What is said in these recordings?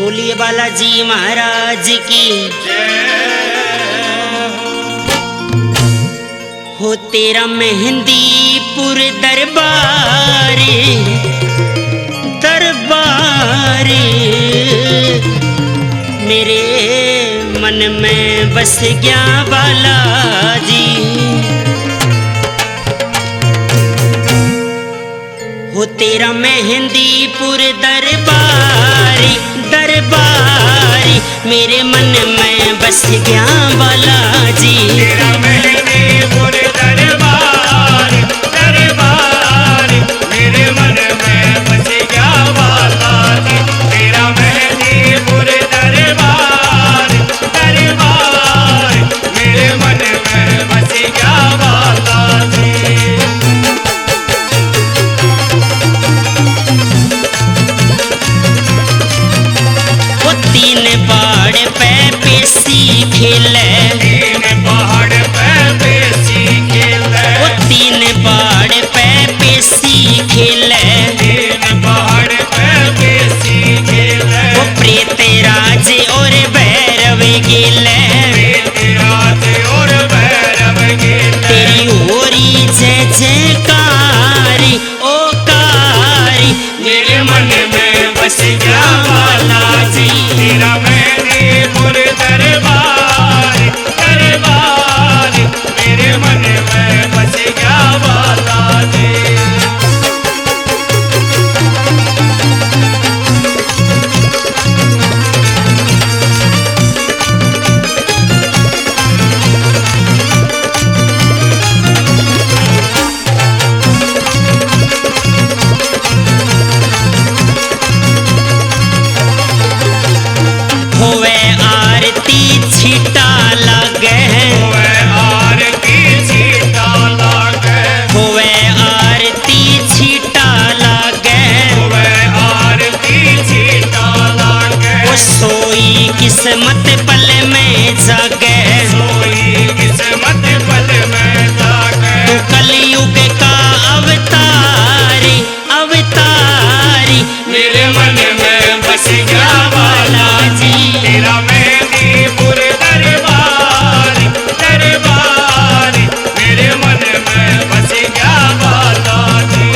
बोलिए बालाजी महाराज की हो। तेरा मेहंदीपुर दरबार दरबार मेरे मन में बस गया बालाजी हो। तेरा मेहंदीपुर दरबारी दरबारी मेरे मन में बस गया बालाजी। तेरा मेहंदीपुर दरबारी दरबारी मेरे मन में बस गया बालाजी। तेरा मेहंदीपुर दरबारी दरबारी मेरे मन में बस गया बालाजी। तीन पहाड़ पे पेशी खेले, तीन पहाड़ पे पेशी खेले, वो तीन पहाड़ पे पेशी खेले, तीन पहाड़ पे पेशी खेले, वो प्रेत राज और भैरव गेले, प्रेत राज और भैरव गेले। तेरी होरी जय जयकारी ओ कारी मेरे मन में बस गया बालाजी। तेरा मेहंदीपुर दरबारी दरबारी मेरे मन में बस गया बालाजी। होवे आरती छीटा लागे, होवे आरती छीटा लागे, होवे आरती छीटा लागे, होवे आरती छीटा लागे। वो सोई किस्मत पल में जागे, सोई किस्मत पल में जागे। तू कलयुग का अवतारी अवतारी मेरे मन में बस गया बालाजी। तेरा मेहंदीपुर दरबारी दरबारी मेरे मन में बस गया बालाजी।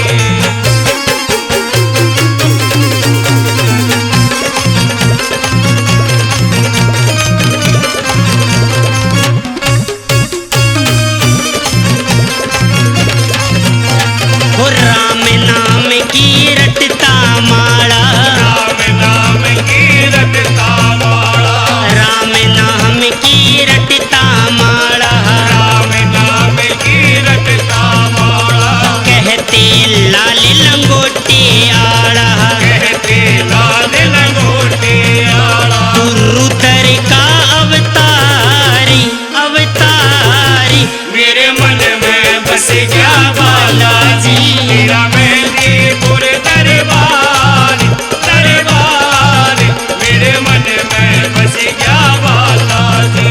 हो राम नाम की रटता माला, राम नाम की रटता माला, राम नाम की रटता माला, राम नाम की रटता माला। कहते लाल लंगोटे आड़ा, कहते लाल लंगोटे आला। तू रुद्र का अवतारी अवतारी मेरे मन में बस गया बालाजी। तेरा मेहंदीपुर दरबारी दरबारी मेरे मन में बस गया बालाजी।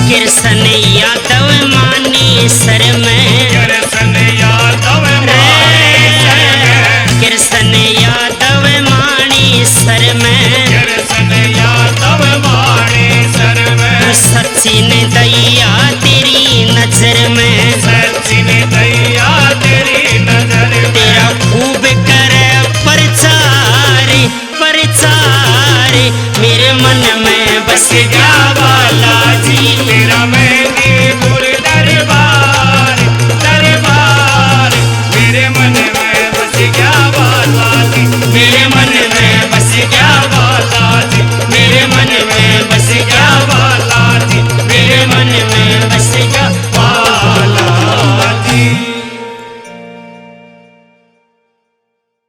कृष्ण यादव मानी सर में, कृष्ण यादव माने सर में, कृष्ण यादव मानी सर में, कृष्ण यादव माने सर में। सचिन दैया तेरी नजर में, सचिन दैया तेरी नजर में। तेरा खूब करे प्रचारी प्रचारी मेरे मन में बस गया बालाजी।